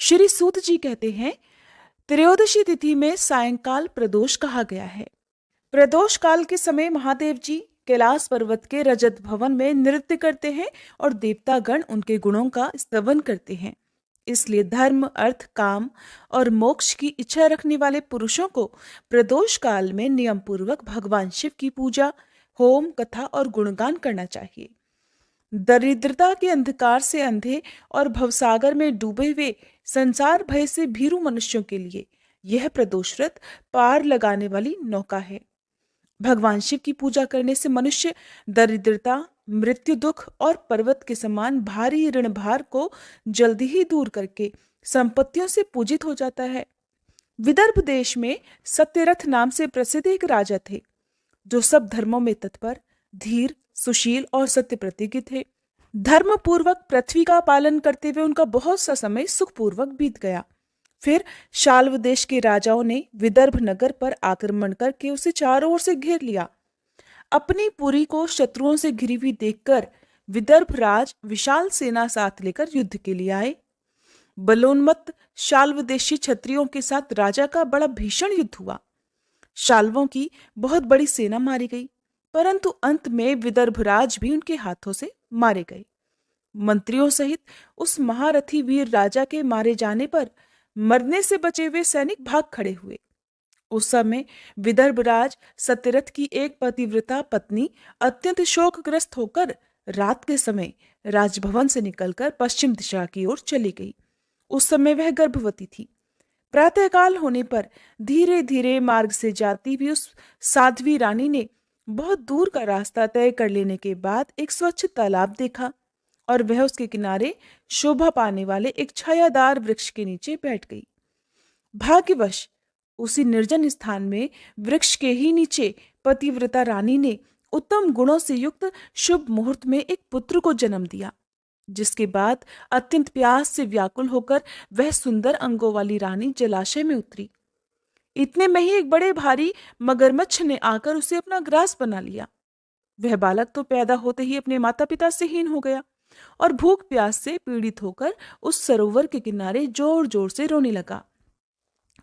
श्री सूत जी कहते हैं, त्रयोदशी तिथि में सायंकाल प्रदोष कहा गया है। प्रदोष काल के समय महादेव जी कैलाश पर्वत के रजत भवन में नृत्य करते हैं और देवतागण उनके गुणों का स्तवन करते हैं। इसलिए धर्म, अर्थ, काम और मोक्ष की इच्छा रखने वाले पुरुषों को प्रदोष काल में नियम पूर्वक भगवान शिव की पूजा, होम, कथा और गुणगान करना चाहिए। दरिद्रता के अंधकार से अंधे और भवसागर में डूबे हुए संसार भय से भीरू मनुष्यों के लिए यह प्रदोष व्रत पार लगाने वाली नौका है। भगवान शिव की पूजा करने से मनुष्य दरिद्रता, मृत्यु, दुख और पर्वत के समान भारी ऋण भार को जल्दी ही दूर करके संपत्तियों से पूजित हो जाता है। विदर्भ देश में सत्यरथ नाम से प्रसिद्ध एक राजा थे, जो सब धर्मों में तत्पर, धीर, सुशील और सत्य प्रतिज्ञ थे। धर्म पूर्वक पृथ्वी का पालन करते हुए उनका बहुत सा समय सुखपूर्वक बीत गया। फिर शाल्व देश के राजाओं ने विदर्भ नगर पर आक्रमण करके उसे चारों ओर से घेर लिया। अपनी पुरी को शत्रुओं से घिरी हुई देखकर विदर्भ राज विशाल सेना साथ लेकर युद्ध के लिए आए। बलोन्मत्त शाल्व देशी क्षत्रियों के साथ राजा का बड़ा भीषण युद्ध हुआ। शाल्वों की बहुत बड़ी सेना मारी गई, परंतु अंत में विदर्भराज भी उनके हाथों से मारे गए। मंत्रियों सहित उस महारथी वीर राजा के मारे जाने पर मरने से बचे हुए सैनिक भाग खड़े हुए। उस समय विदर्भराज सत्यरथ की एक पतिव्रता पत्नी अत्यंत शोकग्रस्त होकर रात के समय राजभवन से निकलकर पश्चिम दिशा की ओर चली गई। उस समय वह गर्भवती थी। प्रातःकाल होने पर धीरे धीरे मार्ग से जाती हुई उस साध्वी रानी ने बहुत दूर का रास्ता तय कर लेने के बाद एक स्वच्छ तालाब देखा और वह उसके किनारे शोभा पाने वाले एक छायादार वृक्ष के नीचे बैठ गई। भाग्यवश उसी निर्जन स्थान में वृक्ष के ही नीचे पतिव्रता रानी ने उत्तम गुणों से युक्त शुभ मुहूर्त में एक पुत्र को जन्म दिया, जिसके बाद अत्यंत प्यास से व्याकुल होकर वह सुंदर अंगों वाली रानी जलाशय में उतरी। इतने में ही एक बड़े भारी मगरमच्छ ने आकर उसे अपना ग्रास बना लिया। वह बालक तो पैदा होते ही अपने माता पिता से हीन हो गया और भूख प्यास से पीड़ित होकर उस सरोवर के किनारे जोर जोर से रोने लगा।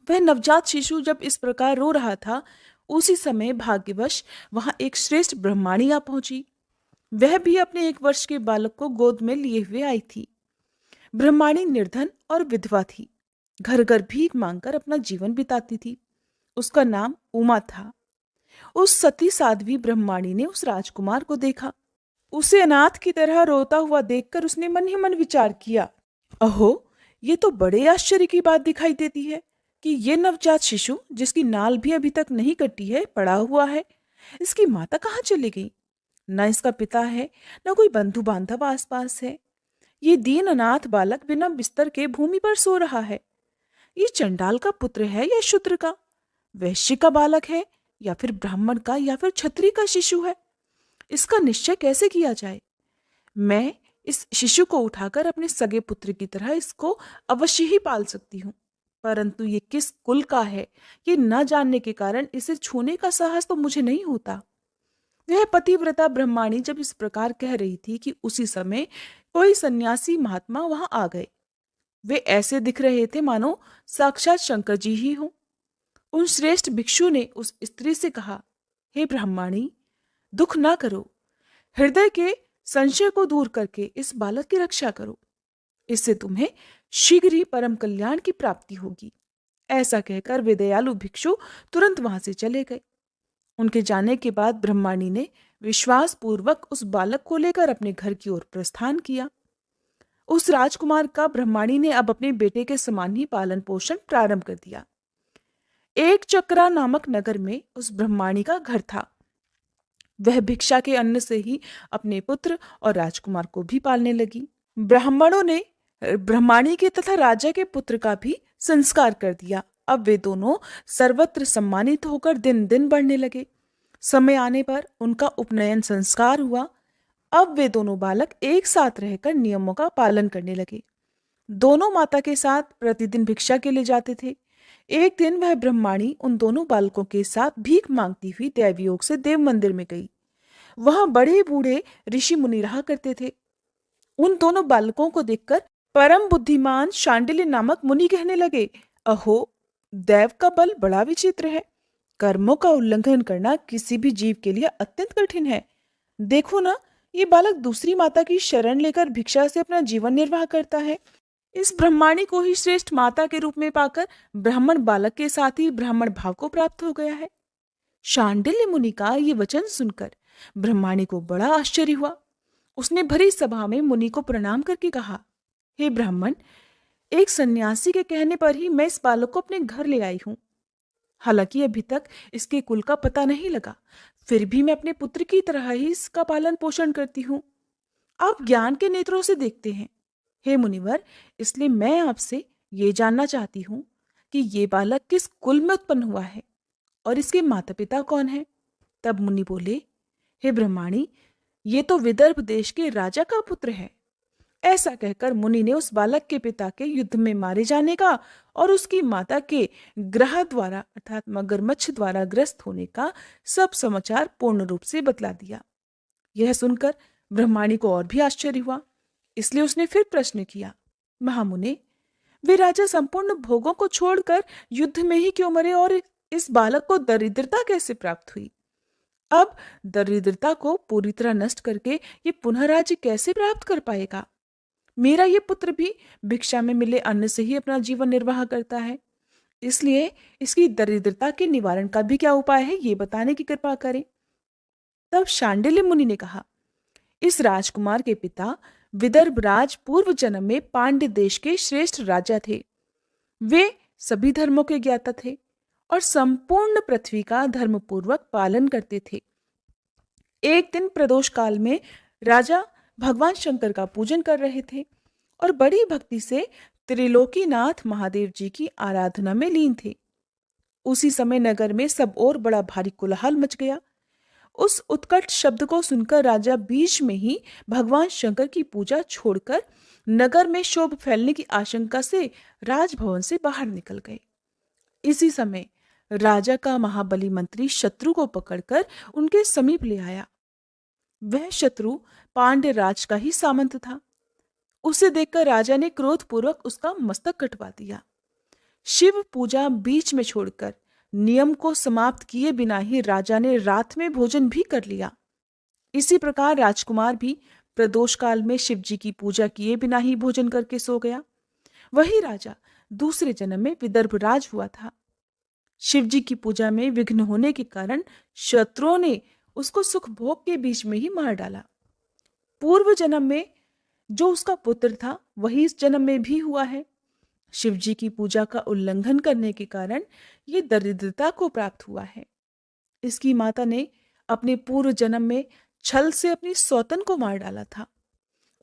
वह नवजात शिशु जब इस प्रकार रो रहा था, उसी समय भाग्यवश वहां एक श्रेष्ठ ब्रह्माणी आ पहुंची। वह भी अपने 1 वर्ष के बालक को गोद में लिए हुए आई थी। ब्रह्माणी निर्धन और विधवा थी, घर घर भीख मांगकर अपना जीवन बिताती थी। उसका नाम उमा था। उस सती साध्वी ब्रह्माणी ने उस राजकुमार को देखा। उसे अनाथ की तरह रोता हुआ देखकर उसने मन ही मन विचार किया, अहो, ये तो बड़े आश्चर्य की बात दिखाई देती है कि ये नवजात शिशु, जिसकी नाल भी अभी तक नहीं कटी है, पड़ा हुआ है। इसकी माता कहाँ चली गई? न इसका पिता है, न कोई बंधु बांधव आसपास है। ये दीन अनाथ बालक बिना बिस्तर के भूमि पर सो रहा है। ये चंडाल का पुत्र है या शूद्र का? वैश्य का बालक है या फिर ब्राह्मण का या फिर क्षत्रिय का शिशु है? इसका निश्चय कैसे किया जाए? मैं इस शिशु को उठाकर अपने सगे पुत्र की तरह इसको अवश्य ही पाल सकती हूँ, परंतु ये किस कुल का है, ये न जानने के कारण इसे छूने का साहस तो मुझे नहीं होता। वह पतिव्रता ब्रह्माणी जब इस प्रकार कह रही थी कि उसी समय कोई सन्यासी महात्मा वहां आ गए। वे ऐसे दिख रहे थे मानो साक्षात शंकर जी ही हों। उन श्रेष्ठ भिक्षु ने उस स्त्री से कहा, हे ब्रह्माणी, दुख ना करो, हृदय के संशय को दूर करके इस बालक की रक्षा करो। इससे तुम्हें शीघ्र ही परम कल्याण की प्राप्ति होगी। ऐसा कहकर वे दयालु भिक्षु तुरंत वहां से चले गए। उनके जाने के बाद ब्रह्माणी ने विश्वास पूर्वक उस बालक को लेकर अपने घर की ओर प्रस्थान किया। उस राजकुमार का ब्रह्माणी ने अब अपने बेटे के समान ही पालन पोषण प्रारंभ कर दिया। एक चक्रा नामक नगर में उस ब्रह्माणी का घर था। वह भिक्षा के अन्न से ही अपने पुत्र और राजकुमार को भी पालने लगी। ब्राह्मणों ने ब्रह्माणी के तथा राजा के पुत्र का भी संस्कार कर दिया। अब वे दोनों सर्वत्र सम्मानित होकर दिन दिन बढ़ने लगे। समय आने पर उनका उपनयन संस्कार हुआ। अब वे दोनों बालक एक साथ रहकर नियमों का पालन करने लगे। दोनों माता के साथ प्रतिदिन भिक्षा के लिए जाते थे। एक दिन वह ब्रह्माणी उन दोनों बालकों के साथ भीख मांगती हुई दैवयोग से देव मंदिर में गई। वहां बड़े बूढ़े ऋषि मुनि रहा करते थे। उन दोनों बालकों को देखकर परम बुद्धिमान शांडिल्य नामक मुनि कहने लगे, अहो, दैव का बल बड़ा विचित्र है। कर्मों का उल्लंघन करना किसी भी जीव के लिए अत्यंत कठिन है। देखो ना, ये बालक दूसरी माता की शरण लेकर भिक्षा से अपना जीवन निर्वाह करता है। इस ब्रह्माणी को ही श्रेष्ठ माता के रूप में पाकर ब्राह्मण बालक के साथ ही ब्राह्मण भाव को प्राप्त हो गया है। शांडिल्य मुनि का ये वचन सुनकर ब्रह्माणी को बड़ा आश्चर्य हुआ। उसने भरी सभा में मुनि को प्रणाम करके कहा, हे ब्राह्मण, एक सन्यासी के कहने पर ही मैं इस बालक को अपने घर ले आई हूं। हालांकि अभी तक इसके कुल का पता नहीं लगा, फिर भी मैं अपने पुत्र की तरह ही इसका पालन पोषण करती हूँ। आप ज्ञान के नेत्रों से देखते हैं, हे मुनिवर, इसलिए मैं आपसे ये जानना चाहती हूँ कि ये बालक किस कुल में उत्पन्न हुआ है और इसके माता पिता कौन है। तब मुनि बोले, हे ब्रह्माणी, ये तो विदर्भ देश के राजा का पुत्र है। ऐसा कहकर मुनि ने उस बालक के पिता के युद्ध में मारे जाने का और उसकी माता के ग्रह द्वारा अर्थात मगरमच्छ द्वारा ग्रस्त होने का सब समाचार पूर्ण रूप से बतला दिया। यह सुनकर ब्रह्माणी को और भी आश्चर्य हुआ, इसलिए उसने फिर प्रश्न किया, महामुने, वे राजा संपूर्ण भोगों को छोड़कर युद्ध में ही क्यों मरे और इस बालक को दरिद्रता कैसे प्राप्त हुई? अब दरिद्रता को पूरी तरह नष्ट करके ये पुनः राज्य कैसे प्राप्त कर पाएगा? मेरा ये पुत्र भी भिक्षा में मिले अन्न से ही अपना जीवन निर्वाह करता है, इसलिए इसकी दरिद्रता के निवारण का भी क्या उपाय है, ये बताने की कृपा करें। तब शांडिल्य मुनि ने कहा, इस राजकुमार के पिता विदर्भ राज पूर्व जन्म में पांड्य देश के श्रेष्ठ राजा थे। वे सभी धर्मों के ज्ञाता थे और संपूर्ण पृथ्वी का धर्मपूर्वक पालन करते थे। एक दिन प्रदोष काल में राजा भगवान शंकर का पूजन कर रहे थे और बड़ी भक्ति से त्रिलोकीनाथ महादेव जी की आराधना में लीन थे। उसी समय नगर में सब और बड़ा भारी कोलाहल मच गया। उस उत्कट शब्द को सुनकर राजा बीच में ही भगवान शंकर की पूजा छोड़कर नगर में शोभ फैलने की आशंका से राजभवन से बाहर निकल गए। इसी समय राजा का महाबली मंत्री शत्रु को पकड़कर उनके समीप ले आया। वह शत्रु पांड्य राज का ही सामंत था। उसे देखकर राजा ने क्रोधपूर्वक उसका मस्तक कटवा दिया। शिव पूजा बीच में छोड़कर नियम को समाप्त किए बिना ही राजा ने रात में भोजन भी कर लिया। इसी प्रकार राजकुमार भी प्रदोष काल में शिव जी की पूजा किए बिना ही भोजन करके सो गया। वही राजा दूसरे जन्म में विदर्भ राज हुआ था। शिव जी की पूजा में विघ्न होने के कारण शत्रुओं ने उसको सुख भोग के बीच में ही मार डाला। पूर्व जन्म में जो उसका पुत्र था वही इस जन्म में भी हुआ है। शिव जी की पूजा का उल्लंघन करने के कारण ये दरिद्रता को प्राप्त हुआ है। इसकी माता ने अपने पूर्व जन्म में छल से अपनी सौतन को मार डाला था।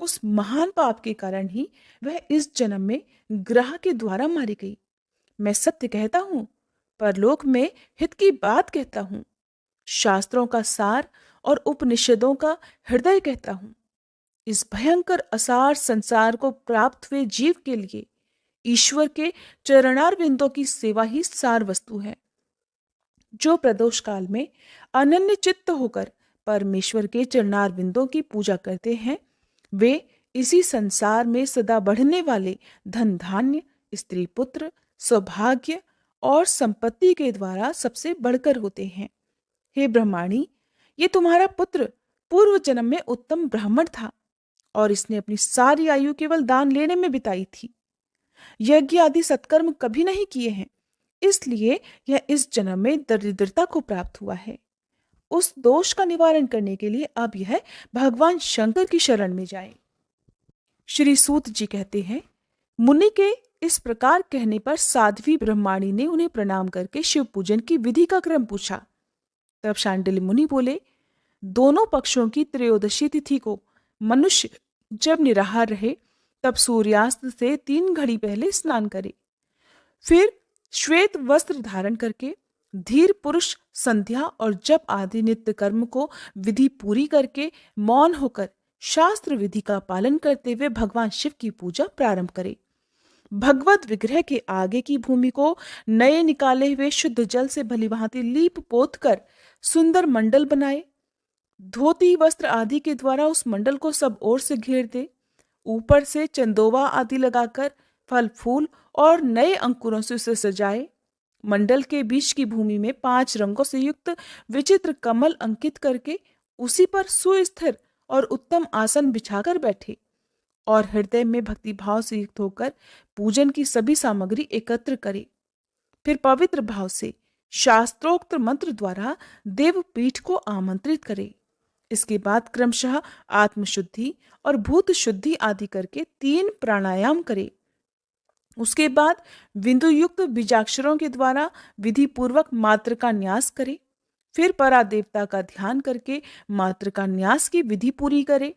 उस महान पाप के कारण ही वह इस जन्म में ग्रह के द्वारा मारी गई। मैं सत्य कहता हूं, परलोक में हित की बात कहता हूं, शास्त्रों का सार और उपनिषदों का हृदय कहता हूं। इस भयंकर असार संसार को प्राप्त हुए जीव के लिए ईश्वर के चरणारविंदों की सेवा ही सार वस्तु है। जो प्रदोष काल में अनन्य चित्त होकर परमेश्वर के चरणारविंदों की पूजा करते हैं, वे इसी संसार में सदा बढ़ने वाले धन धान्य, स्त्री पुत्र, सौभाग्य और संपत्ति के द्वारा सबसे बढ़कर होते हैं। हे ब्रह्माणी, ये तुम्हारा पुत्र पूर्व जन्म में उत्तम ब्राह्मण था और इसने अपनी सारी आयु केवल दान लेने में बिताई थी। यज्ञ आदि सत्कर्म कभी नहीं किए हैं, इसलिए यह इस जन्म में दरिद्रता को प्राप्त हुआ है। उस दोष का निवारण करने के लिए अब यह भगवान शंकर की शरण में जाए। श्री सूत जी कहते हैं, मुनि के इस प्रकार कहने पर साध्वी ब्रह्माणी ने उन्हें प्रणाम करके शिव पूजन की विधि का क्रम पूछा। तब शांडिल्य मुनि बोले, दोनों पक्षों की त्रयोदशी तिथि को मनुष्य जब निराहार रहे तब सूर्यास्त से 3 घड़ी पहले स्नान करे। फिर श्वेत वस्त्र धारण करके धीर पुरुष संध्या और जप आदि नित्य कर्म को विधि पूरी करके मौन होकर शास्त्र विधि का पालन करते हुए भगवान शिव की पूजा प्रारंभ करे। भगवत विग्रह के आगे की भूमि को नए निकाले हुए शुद्ध जल से भलीभांति लीप पोत कर सुंदर मंडल बनाए। धोती वस्त्र आदि के द्वारा उस मंडल को सब ओर से घेर दे। ऊपर से चंदोवा आदि लगाकर फल फूल और नए अंकुरों से उसे सजाए। मंडल के बीच की भूमि में 5 रंगों से युक्त विचित्र कमल अंकित करके उसी पर सुस्थिर और उत्तम आसन बिछाकर बैठे और हृदय में भक्तिभाव से युक्त होकर पूजन की सभी सामग्री एकत्र करे। फिर पवित्र भाव से शास्त्रोक्त मंत्र द्वारा देवपीठ को आमंत्रित करे। इसके बाद क्रमशः आत्मशुद्धि और भूत शुद्धि आदि करके 3 प्राणायाम करे। उसके बाद बिंदु युक्त बीजाक्षरों के द्वारा विधि पूर्वक मात्र का न्यास करे। फिर परादेवता का ध्यान करके मात्र का न्यास की विधि पूरी करे।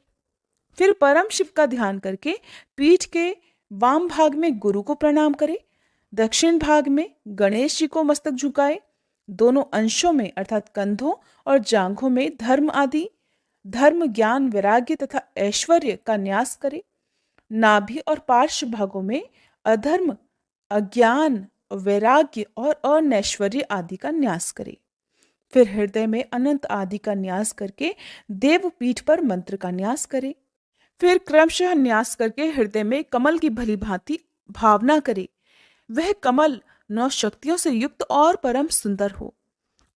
फिर परम शिव का ध्यान करके पीठ के वाम भाग में गुरु को प्रणाम करे। दक्षिण भाग में गणेश जी को मस्तक झुकाए। दोनों अंशों में अर्थात कंधों और जांघों में धर्म ज्ञान वैराग्य तथा ऐश्वर्य का न्यास करे। नाभि और पार्श्व भागों में अधर्म अज्ञान वैराग्य और अनैश्वर्य आदि का न्यास करे। फिर हृदय में अनंत आदि का न्यास करके देवपीठ पर मंत्र का न्यास करे। फिर क्रमशः न्यास करके हृदय में कमल की भली भांति भावना करे। वह कमल 9 शक्तियों से युक्त और परम सुंदर हो।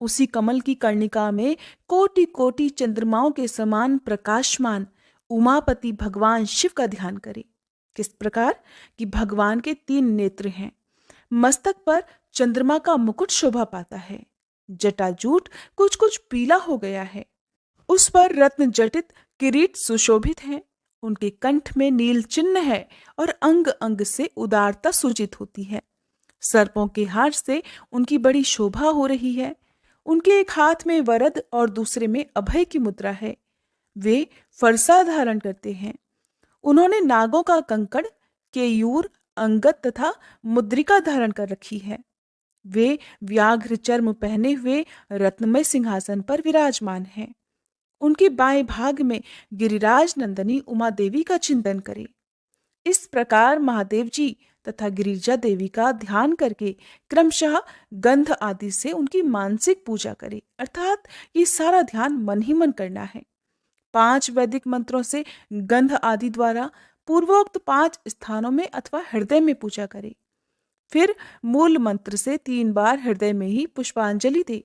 उसी कमल की कर्णिका में कोटि कोटि चंद्रमाओं के समान प्रकाशमान उमापति भगवान शिव का ध्यान करे। किस प्रकार कि भगवान के 3 नेत्र हैं। मस्तक पर चंद्रमा का मुकुट शोभा पाता है। जटाजूट कुछ कुछ पीला हो गया है। उस पर रत्न जटित किरीट सुशोभित है। उनके कंठ में नील चिन्ह है और अंग अंग से उदारता सूचित होती है। सर्पों के हार से उनकी बड़ी शोभा हो रही है। उनके एक हाथ में वरद और दूसरे में अभय की मुद्रा है। वे फरसा धारण करते हैं। उन्होंने नागों का कंकड़, केयूर, अंगद तथा मुद्रिका धारण कर रखी है। वे व्याघ्र चर्म पहने हुए रत्नमय सिंहासन पर विराजमान हैं। उनके बाएं भाग में गिरिराज नंदनी उमा देवी का चिंतन करें। इस प्रकार महादेव जी तथा गिरिजा देवी का ध्यान करके क्रमशः गंध आदि से उनकी मानसिक पूजा करें। अर्थात ये सारा ध्यान मन ही मन करना है। 5 वैदिक मंत्रों से गंध आदि द्वारा पूर्वोक्त 5 स्थानों में अथवा हृदय में पूजा करें। फिर मूल मंत्र से 3 बार हृदय में ही पुष्पांजलि दे।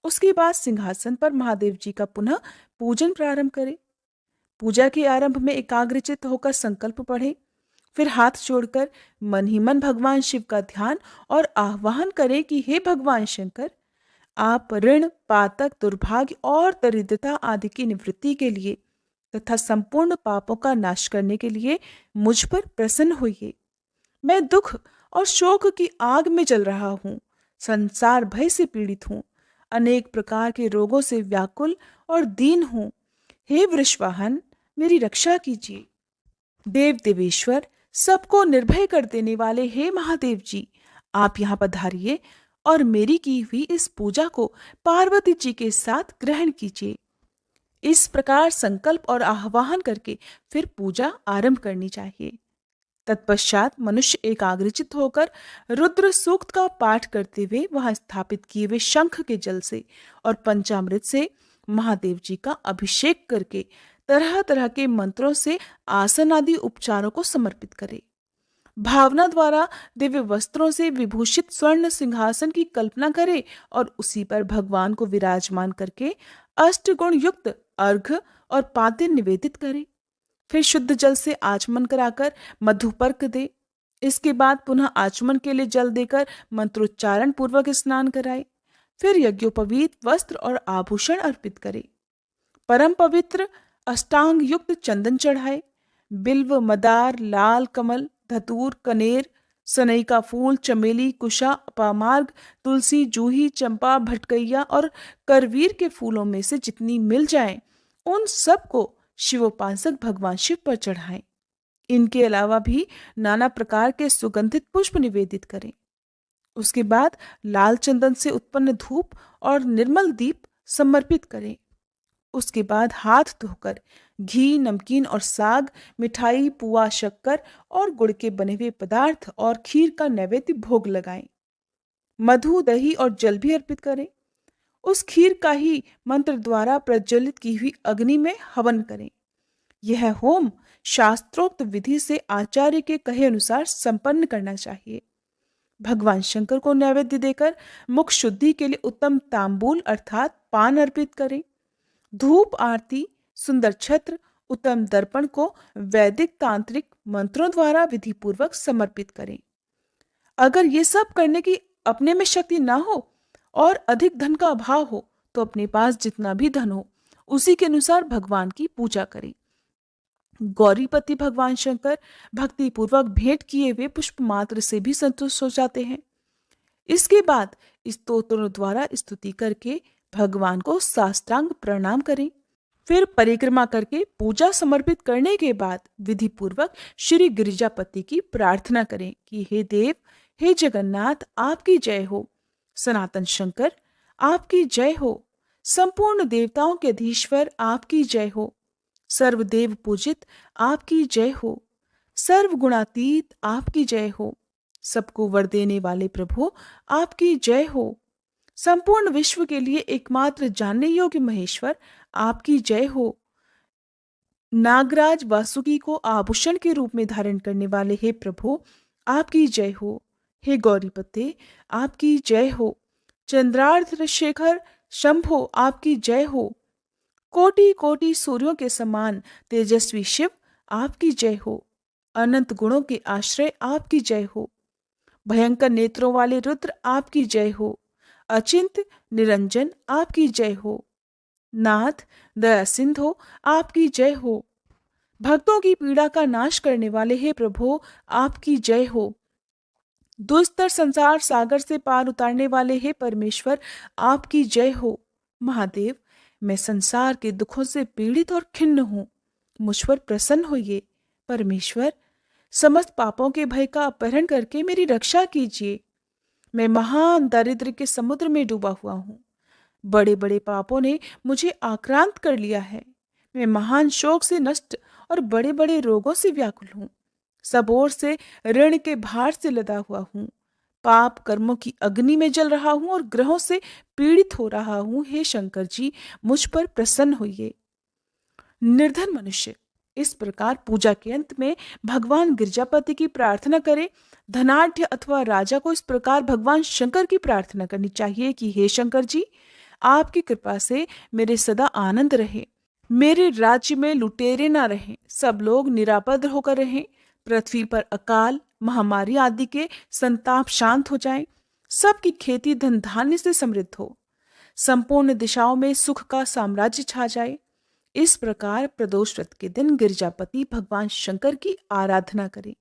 उसके बाद सिंहासन पर महादेव जी का पुनः पूजन प्रारंभ करें। पूजा के आरंभ में एकाग्रचित्त होकर संकल्प पढ़े। फिर हाथ जोड़कर मन ही मन भगवान शिव का ध्यान और आह्वान करें कि हे भगवान शंकर, आप ऋण, पातक, दुर्भाग्य और दरिद्रता आदि की निवृत्ति के लिए तथा संपूर्ण पापों का नाश करने के लिए मुझ पर प्रसन्न होइए। मैं दुख और शोक की आग में जल रहा हूँ। संसार भय से पीड़ित हूँ। अनेक प्रकार के रोगों से व्याकुल और दीन हूँ। हे वृषवाहन, मेरी रक्षा कीजिए। देव देवेश्वर, सबको निर्भय कर देने वाले हे महादेव जी, आप यहाँ पधारिए और मेरी की हुई इस पूजा को पार्वती जी के साथ ग्रहण कीजिए। इस प्रकार संकल्प और आह्वान करके फिर पूजा आरंभ करनी चाहिए। तत्पश्चात मनुष्य एकाग्रचित्त होकर रुद्र सूक्त का पाठ करते हुए वहां स्थापित किए हुए शंख के जल से और पंचामृत से महादेव जी का अभिषेक करके तरह तरह के मंत्रों से आसन आदि उपचारों को समर्पित करे। भावना द्वारा दिव्य वस्त्रों से विभूषित स्वर्ण सिंहासन की कल्पना करे और उसी पर भगवान को विराजमान करके अष्टगुण युक्त अर्घ्य और पाद्य निवेदित करे। फिर शुद्ध जल से आचमन कराकर मधुपर्क दे। इसके बाद पुनः आचमन के लिए जल देकर मंत्रोच्चारण पूर्वक स्नान कराए। फिर यज्ञोपवीत वस्त्र और आभूषण अर्पित करे। परम पवित्र अष्टांग युक्त चंदन चढ़ाए। बिल्व, मदार, लाल कमल, धतूर, कनेर, सनई का फूल, चमेली, कुशा, अपामार्ग, तुलसी, जूही, चंपा, भटकैया और करवीर के फूलों में से जितनी मिल जाएं, उन सब को शिवोपासक भगवान शिव पर चढ़ाएं। इनके अलावा भी नाना प्रकार के सुगंधित पुष्प निवेदित करें। उसके बाद लाल चंदन से उत्पन्न धूप और निर्मल दीप समर्पित करें। उसके बाद हाथ धोकर घी, नमकीन और साग, मिठाई, पुआ, शक्कर और गुड़ के बने हुए पदार्थ और खीर का नैवेद्य भोग लगाएं। मधु, दही और जल भी अर्पित करें। उस खीर का ही मंत्र द्वारा प्रज्वलित की हुई अग्नि में हवन करें। यह होम शास्त्रोक्त विधि से आचार्य के कहे अनुसार संपन्न करना चाहिए। भगवान शंकर को नैवेद्य देकर मुख शुद्धि के लिए उत्तम तांबूल अर्थात पान अर्पित करें। धूप आरती, सुंदर छत्र, उत्तम दर्पण को वैदिक तांत्रिक मंत्रों द्वारा विधि पूर्वक समर्पित करें। अगर ये सब करने की अपने में शक्ति ना हो और अधिक धन का अभाव हो तो अपने पास जितना भी धन हो उसी के अनुसार भगवान की पूजा करें। गौरीपति भगवान शंकर भक्ति पूर्वक भेंट किए हुए पुष्प मात्र से भी संतुष्ट हो जाते हैं। इसके बाद स्तोत्रों द्वारा स्तुति करके भगवान को साष्टांग प्रणाम करें। फिर परिक्रमा करके पूजा समर्पित करने के बाद विधि पूर्वक श्री गिरिजापति की प्रार्थना करें कि हे देव, हे जगन्नाथ, आपकी जय हो। सनातन शंकर आपकी जय हो। संपूर्ण देवताओं के अधीश्वर आपकी जय हो। सर्वदेव पूजित आपकी जय हो। सर्वगुणातीत आपकी जय हो। सबको वर देने वाले प्रभु आपकी जय हो। संपूर्ण विश्व के लिए एकमात्र जानने योग्य महेश्वर आपकी जय हो। नागराज वासुकी को आभूषण के रूप में धारण करने वाले हे प्रभु आपकी जय हो। हे गौरीपते आपकी जय हो। चंद्रार्ध शेखर शंभो आपकी जय हो। कोटि कोटि सूर्यों के समान तेजस्वी शिव आपकी जय हो। अनंत गुणों के आश्रय आपकी जय हो। भयंकर नेत्रों वाले रुद्र आपकी जय हो। अचिंत निरंजन आपकी जय हो। नाथ दया सिंधो आपकी जय हो। भक्तों की पीड़ा का नाश करने वाले हे प्रभु आपकी जय हो। दुस्तर संसार सागर से पार उतारने वाले हे परमेश्वर आपकी जय हो। महादेव, मैं संसार के दुखों से पीड़ित और खिन्न हूं, मुझ पर प्रसन्न होइए। परमेश्वर, समस्त पापों के भय का अपहरण करके मेरी रक्षा कीजिए। मैं महान दारिद्र्य के समुद्र में डूबा हुआ हूं। बड़े बड़े पापों ने मुझे आक्रांत कर लिया है। मैं महान शोक से नष्ट और बड़े बड़े रोगों से व्याकुल हूं। सब ओर से ऋण के भार से लदा हुआ हूं। पाप कर्मों की अग्नि में जल रहा हूं और ग्रहों से पीड़ित हो रहा हूं। हे शंकर जी, मुझ पर प्रसन्न होइए। निर्धन मनुष्य इस प्रकार पूजा के अंत में भगवान गिरजापति की प्रार्थना करे। धनाढ्य अथवा राजा को इस प्रकार भगवान शंकर की प्रार्थना करनी चाहिए कि हे शंकर जी, आपकी कृपा से मेरे सदा आनंद रहे। मेरे राज्य में लुटेरे ना रहें, सब लोग निरापद होकर रहें। पृथ्वी पर अकाल, महामारी आदि के संताप शांत हो जाएं। सबकी खेती धन धान्य से समृद्ध हो। संपूर्ण दिशाओं में सुख का साम्राज्य छा जाए। इस प्रकार प्रदोष व्रत के दिन गिरजापति भगवान शंकर की आराधना करें।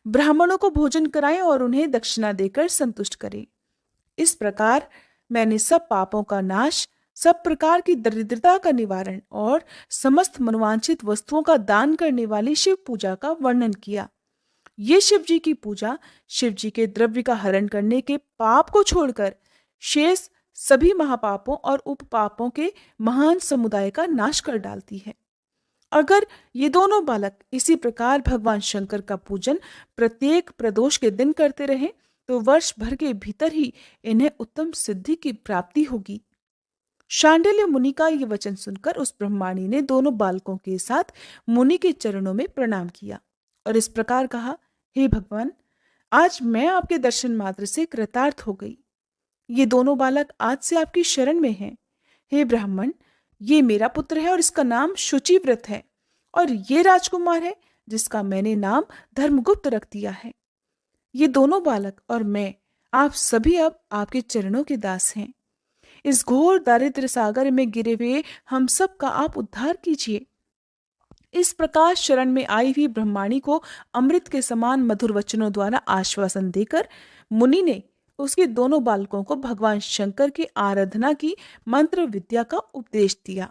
ब्राह्मणों को भोजन कराएं और उन्हें दक्षिणा देकर संतुष्ट करें। इस प्रकार मैंने सब पापों का नाश, सब प्रकार की दरिद्रता का निवारण और समस्त मनोवांछित वस्तुओं का दान करने वाली शिव पूजा का वर्णन किया। ये शिव जी की पूजा शिव जी के द्रव्य का हरण करने के पाप को छोड़कर शेष सभी महापापों और उपपापों के महान समुदाय का नाश कर डालती है। अगर ये दोनों बालक इसी प्रकार भगवान शंकर का पूजन प्रत्येक प्रदोष के दिन करते रहे तो वर्ष भर के भीतर ही इन्हें उत्तम सिद्धि की प्राप्ति होगी। शांडिल्य मुनि का ये वचन सुनकर उस ब्रह्माणी ने दोनों बालकों के साथ मुनि के चरणों में प्रणाम किया और इस प्रकार कहा, हे भगवान, आज मैं आपके दर्शन मात्र से कृतार्थ हो गई। ये दोनों बालक आज से आपकी शरण में हैं। हे ब्राह्मण, ये मेरा पुत्र है और इसका नाम शुचिव्रत है, और ये राजकुमार है जिसका मैंने नाम धर्मगुप्त रख दिया है। ये दोनों बालक और मैं, आप सभी अब आपके चरणों के दास हैं। इस घोर दारिद्र्य सागर में गिरे हुए हम सब का आप उद्धार कीजिए। इस प्रकार शरण में आई हुई ब्रह्माणी को अमृत के समान मधुर वचनों द्वारा आश्वासन देकर मुनि ने उसके दोनों बालकों को भगवान शंकर की आराधना की मंत्र विद्या का उपदेश दिया।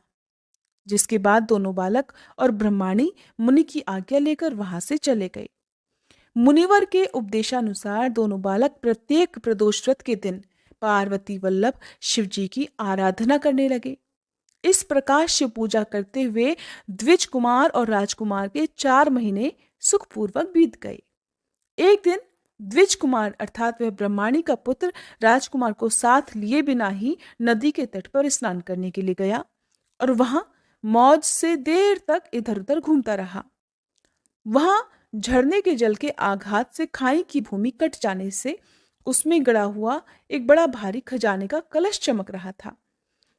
जिसके बाद दोनों बालक और ब्रह्माणी मुनि की आज्ञा लेकर वहां से चले गए। मुनिवर के उपदेशानुसार दोनों बालक प्रत्येक प्रदोष व्रत के दिन पार्वती वल्लभ शिव जी की आराधना करने लगे। इस प्रकार शिव पूजा करते हुए द्विज कुमार और राजकुमार के 4 महीने सुखपूर्वक बीत गए। एक दिन द्विज कुमार अर्थात वह ब्रह्माणी का पुत्र राजकुमार को साथ लिए बिना ही नदी के तट पर स्नान करने के लिए गया और वहां मौज से देर तक इधर उधर घूमता रहा। वहां झरने के जल के आघात से खाई की भूमि कट जाने से उसमें गड़ा हुआ एक बड़ा भारी खजाने का कलश चमक रहा था,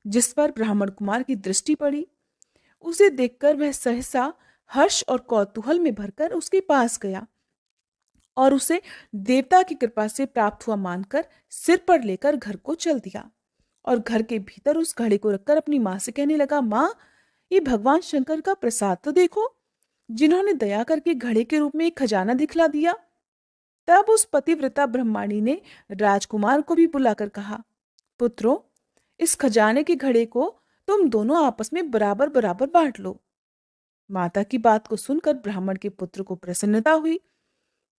जिस पर ब्राह्मण कुमार की दृष्टि पड़ी। उसे देखकर वह सहसा हर्ष और कौतूहल में भरकर उसके पास गया और उसे देवता की कृपा से प्राप्त हुआ मानकर सिर पर लेकर घर को चल दिया और घर के भीतर उस घड़े को रखकर अपनी माँ से कहने लगा, माँ, ये भगवान शंकर का प्रसाद तो देखो, जिन्होंने दया करके घड़े के रूप में एक खजाना दिखला दिया। तब उस पतिव्रता ब्रह्माणी ने राजकुमार को भी बुलाकर कहा, पुत्रों, इस खजाने के घड़े को तुम दोनों आपस में बराबर बराबर बांट लो। माता की बात को सुनकर ब्राह्मण के पुत्र को प्रसन्नता हुई,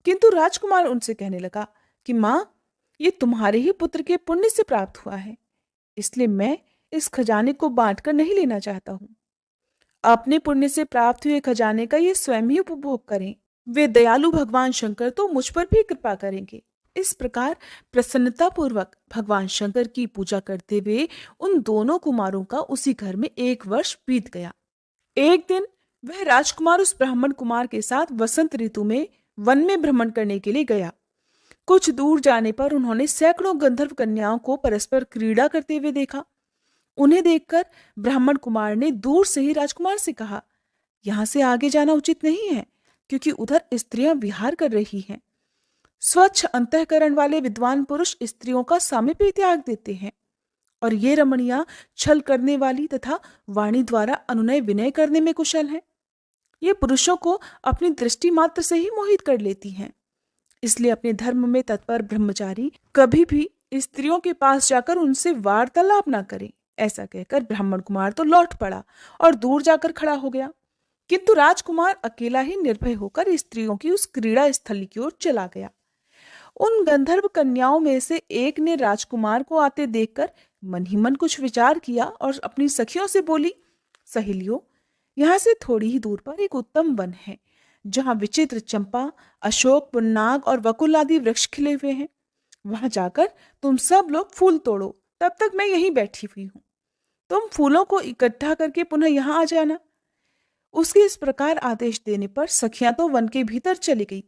किंतु राजकुमार उनसे कहने लगा कि माँ, ये तुम्हारे ही पुत्र के पुण्य से प्राप्त हुआ है, इसलिए मैं इस खजाने को बांटकर नहीं लेना चाहता हूँ। अपने पुण्य से प्राप्त हुए खजाने का ये स्वयं ही उपभोग करें। वे दयालु भगवान शंकर तो मुझ पर भी कृपा करेंगे। इस प्रकार प्रसन्नता पूर्वक भगवान शंकर की पूजा करते हुए उन दोनों कुमारों का उसी घर में 1 वर्ष बीत गया। एक दिन वह राजकुमार उस ब्राह्मण कुमार के साथ वसंत ऋतु में वन में भ्रमण करने के लिए गया। कुछ दूर जाने पर उन्होंने सैकड़ों गंधर्व कन्याओं को परस्पर क्रीड़ा करते हुए देखा। उन्हें देखकर ब्राह्मण कुमार ने दूर से ही राजकुमार से कहा, यहां से आगे जाना उचित नहीं है, क्योंकि उधर स्त्रियां विहार कर रही हैं। स्वच्छ अंतःकरण वाले विद्वान पुरुष स्त्रियों का सामीप्य त्याग देते हैं, और ये रमणियां छल करने वाली तथा वाणी द्वारा अनुनय विनय करने में कुशल हैं। ये पुरुषों को अपनी दृष्टि मात्र से ही मोहित कर लेती हैं। इसलिए अपने धर्म में तत्पर ब्रह्मचारी कभी भी स्त्रियों के पास जाकर उनसे वार्तालाप ना करें। ऐसा कहकर ब्राह्मण कुमार तो लौट पड़ा और दूर जाकर खड़ा हो गया, किंतु राजकुमार अकेला ही निर्भय होकर स्त्रियों की उस क्रीड़ा स्थल की ओर चला गया। उन गंधर्व कन्याओं में से एक ने राजकुमार को आते देखकर मन ही मन कुछ विचार किया और अपनी सखियों से बोली, सहेलियों, यहाँ से थोड़ी ही दूर पर एक उत्तम वन है, जहाँ विचित्र चंपा, अशोक, पुन्नाग और वकुल आदि वृक्ष खिले हुए हैं। वहां जाकर तुम सब लोग फूल तोड़ो, तब तक मैं यहीं बैठी हुई हूँ। तुम फूलों को इकट्ठा करके पुनः यहाँ आ जाना। उसके इस प्रकार आदेश देने पर सखियां तो वन के भीतर चली गई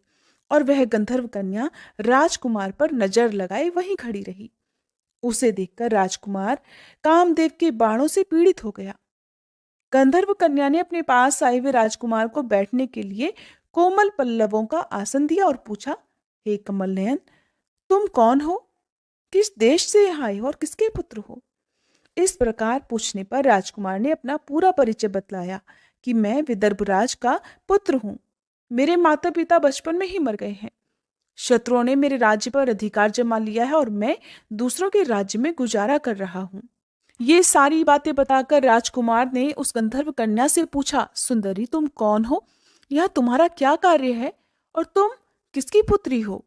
और वह गंधर्व कन्या राजकुमार पर नजर लगाए वहीं खड़ी रही। उसे देखकर राजकुमार कामदेव के बाणों से पीड़ित हो गया। गंधर्व कन्या ने अपने पास आए हुए राजकुमार को बैठने के लिए कोमल पल्लवों का आसन दिया और पूछा, हे कमल नयन, तुम कौन हो? किस देश से यहाँ आए हो और किसके पुत्र हो? इस प्रकार पूछने पर राजकुमार ने अपना पूरा परिचय बतलाया कि मैं विदर्भराज का पुत्र हूँ। मेरे माता पिता बचपन में ही मर गए हैं। शत्रुओं ने मेरे राज्य पर अधिकार जमा लिया है और मैं दूसरों के राज्य में गुजारा कर रहा हूँ। ये सारी बातें बताकर राजकुमार ने उस गंधर्व कन्या से पूछा, सुंदरी, तुम कौन हो? यह तुम्हारा क्या कार्य है और तुम किसकी पुत्री हो?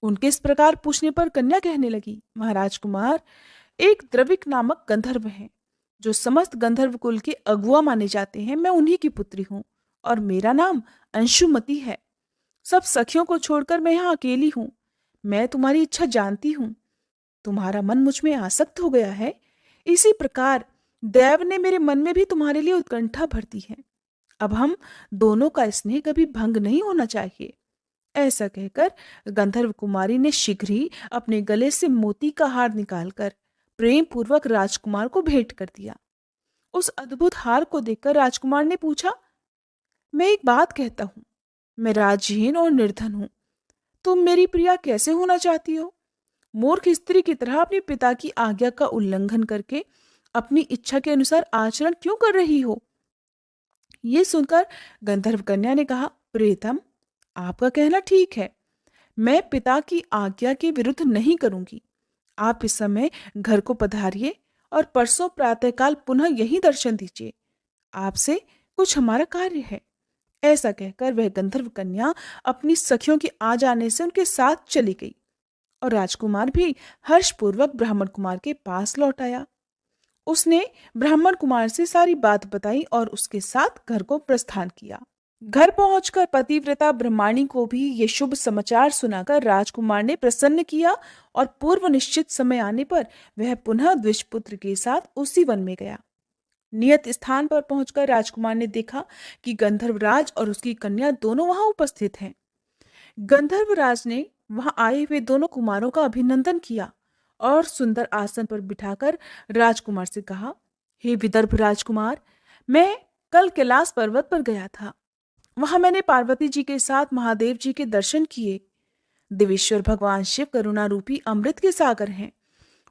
उनके इस प्रकार पूछने पर कन्या कहने लगी, महाराज कुमार, एक द्रविक नामक गंधर्व है, जो समस्त गंधर्व कुल के अगुआ माने जाते हैं। मैं उन्हीं की पुत्री हूँ और मेरा नाम अंशुमति है। सब सखियों को छोड़कर मैं यहाँ अकेली हूँ। मैं तुम्हारी इच्छा जानती हूँ। तुम्हारा मन मुझ में आसक्त हो गया है। इसी प्रकार देव ने मेरे मन में भी तुम्हारे लिए उत्कंठा भर दी है। अब हम दोनों का स्नेह कभी भंग नहीं होना चाहिए। ऐसा कहकर गंधर्व कुमारी ने शीघ्र ही अपने गले से मोती का हार निकालकर प्रेम पूर्वक राजकुमार को भेंट कर दिया। उस अद्भुत हार को देखकर राजकुमार ने पूछा, मैं एक बात कहता हूँ, मैं राज्यहीन और निर्धन हूँ, तुम मेरी प्रिया कैसे होना चाहती हो? मूर्ख स्त्री की तरह अपने पिता की आज्ञा का उल्लंघन करके अपनी इच्छा के अनुसार आचरण क्यों कर रही हो? ये सुनकर गंधर्व कन्या ने कहा, प्रियतम, आपका कहना ठीक है। मैं पिता की आज्ञा के विरुद्ध नहीं करूंगी। आप इस समय घर को पधारिए और परसों प्रातःकाल पुनः यही दर्शन दीजिए। आपसे कुछ हमारा कार्य है। ऐसा कहकर वह गंधर्व कन्या अपनी सखियों के आ जाने से उनके साथ चली गई और राजकुमार भी हर्षपूर्वक ब्राह्मण कुमार के पास लौट आया। उसने ब्राह्मण कुमार से सारी बात बताई और उसके साथ घर को प्रस्थान किया। घर पहुंचकर पतिव्रता ब्रह्माणी को भी ये शुभ समाचार सुनाकर राजकुमार ने प्रसन्न किया और पूर्व निश्चित समय आने पर वह पुनः द्विजपुत्र के साथ उसी वन में गया। नियत स्थान पर पहुंचकर राजकुमार ने देखा कि गंधर्वराज और उसकी कन्या दोनों वहां उपस्थित हैं। गंधर्वराज ने वहां आए हुए दोनों कुमारों का अभिनंदन किया और सुंदर आसन पर बिठाकर राजकुमार से कहा, हे विदर्भ राजकुमार, मैं कल कैलाश पर्वत पर गया था। वहां मैंने पार्वती जी के साथ महादेव जी के दर्शन किए। देवेश्वर भगवान शिव करुणा रूपी अमृत के सागर हैं।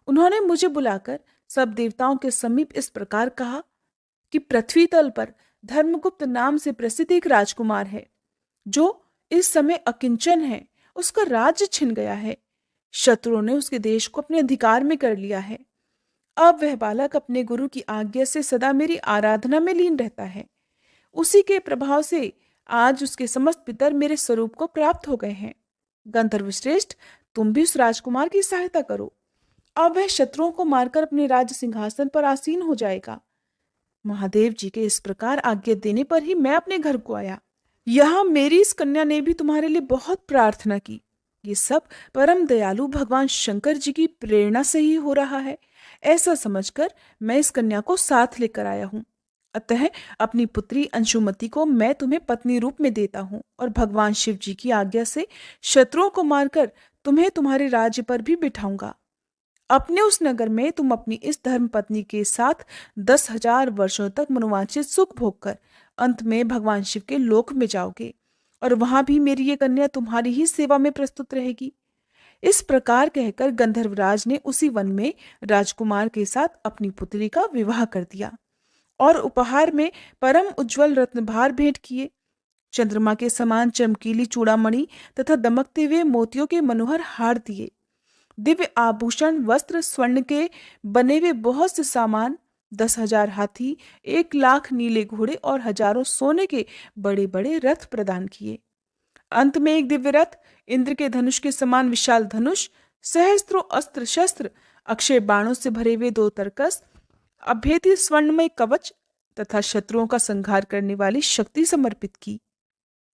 उन्होंने मुझे बुलाकर सब देवताओं के समीप इस प्रकार कहा कि पृथ्वी तल पर धर्मगुप्त नाम से प्रसिद्ध एक राजकुमार है, जो इस समय अकिंचन है। उसका राज्य छिन गया है। शत्रुओं ने उसके देश को अपने अधिकार में कर लिया है। अब वह बालक अपने गुरु की आज्ञा से सदा मेरी आराधना में लीन रहता है। उसी के प्रभाव से आज उसके समस्त पितर मेरे स्वरूप को प्राप्त हो गए हैं। गंधर्व श्रेष्ठ, तुम भी उस राजकुमार की सहायता करो। अब वह शत्रुओं को मारकर अपने राज्य सिंहासन पर आसीन हो जाएगा। महादेव जी के इस प्रकार आज्ञा देने पर ही मैं अपने घर को आया। यहाँ मेरी इस कन्या ने भी तुम्हारे लिए बहुत प्रार्थना की। ये सब परम दयालु भगवान शंकर जी की प्रेरणा से ही हो रहा है, ऐसा समझकर मैं इस कन्या को साथ लेकर आया हूँ। अतः अपनी पुत्री अंशुमति को मैं तुम्हें पत्नी रूप में देता हूँ और भगवान शिव जी की आज्ञा से शत्रुओं को मारकर तुम्हें तुम्हारे राज्य पर भी बिठाऊंगा। अपने उस नगर में तुम अपनी इस धर्म पत्नी के साथ 10,000 वर्षों तक मनोवांछित सुख भोग कर अंत में भगवान शिव के लोक में जाओगे और वहां भी मेरी ये कन्या तुम्हारी ही सेवा में प्रस्तुत रहेगी। इस प्रकार कहकर गंधर्वराज ने उसी वन में राजकुमार के साथ अपनी पुत्री का विवाह कर दिया और उपहार में परम उज्जवल रत्नभार भेंट किए। चंद्रमा के समान चमकीली चूड़ामणि तथा दमकते हुए मोतियों के मनोहर हार दिए। दिव्य आभूषण, वस्त्र, स्वर्ण के बने हुए बहुत से सामान, 10,000 हाथी, 1,00,000 नीले घोड़े और हजारों सोने के बड़े बड़े रथ प्रदान किए। अंत में एक दिव्य रथ, इंद्र के धनुष के समान विशाल धनुष, सहस्त्रों अस्त्र शस्त्र, अक्षय बाणों से भरे हुए 2 तरकस, अभेद्य स्वर्णमय कवच तथा शत्रुओं का संहार करने वाली शक्ति समर्पित की।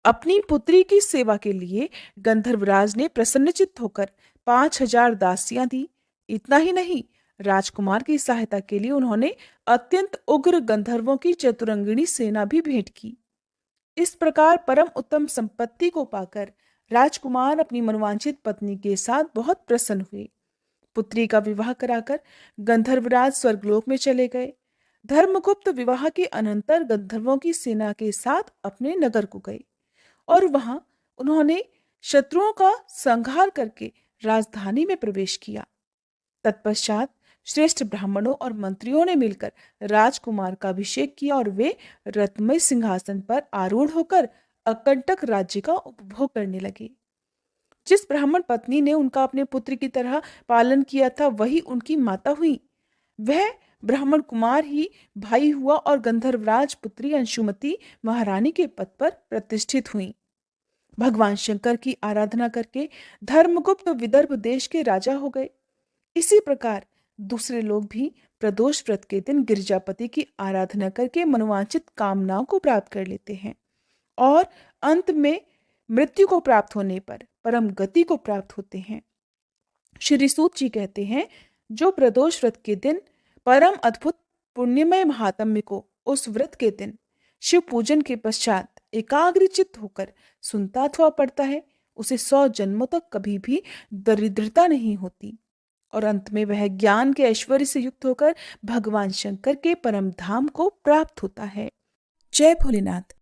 अपनी पुत्री की सेवा के लिए गंधर्वराज ने प्रसन्नचित्त होकर 5,000 दासियां दी। इतना ही नहीं, राजकुमार की सहायता के लिए उन्होंने अत्यंत उग्र गंधर्वों की चतुरंगिणी सेना भी भेंट की। इस प्रकार परम उत्तम संपत्ति को पाकर राजकुमार अपनी मनोवांछित पत्नी के साथ बहुत प्रसन्न हुए। पुत्री का विवाह कराकर गंधर्वराज स्वर्गलोक में चले गए। धर्मगुप्त विवाह के अनंतर गंधर्वों की सेना के साथ अपने नगर को गए और वहां उन्होंने शत्रुओं का संहार करके राजधानी में प्रवेश किया। तत्पश्चात श्रेष्ठ ब्राह्मणों और मंत्रियों ने मिलकर राजकुमार का अभिषेक किया और वे रत्नमय सिंहासन पर आरूढ़ होकर अकंटक राज्य का उपभोग करने लगे। जिस ब्राह्मण पत्नी ने उनका अपने पुत्र की तरह पालन किया था, वही उनकी माता हुई। वह ब्राह्मण कुमार ही भाई हुआ और गंधर्वराज पुत्री अंशुमति महारानी के पद पर प्रतिष्ठित हुई। भगवान शंकर की आराधना करके धर्मगुप्त विदर्भ देश के राजा हो गए। इसी प्रकार दूसरे लोग भी प्रदोष व्रत के दिन गिरिजापति की आराधना करके मनोवांछित कामनाओं को प्राप्त कर लेते हैं और अंत में मृत्यु को प्राप्त होने पर परम गति को प्राप्त होते हैं। श्री सूत जी कहते हैं, जो प्रदोष व्रत के दिन परम अद्भुत पुण्यमय महात्म्य को उस व्रत के दिन शिव पूजन के पश्चात एकाग्रचित्त होकर सुनता अथवा पढ़ता है, उसे 100 जन्मों तक कभी भी दरिद्रता नहीं होती और अंत में वह ज्ञान के ऐश्वर्य से युक्त होकर भगवान शंकर के परम धाम को प्राप्त होता है। जय भोलेनाथ।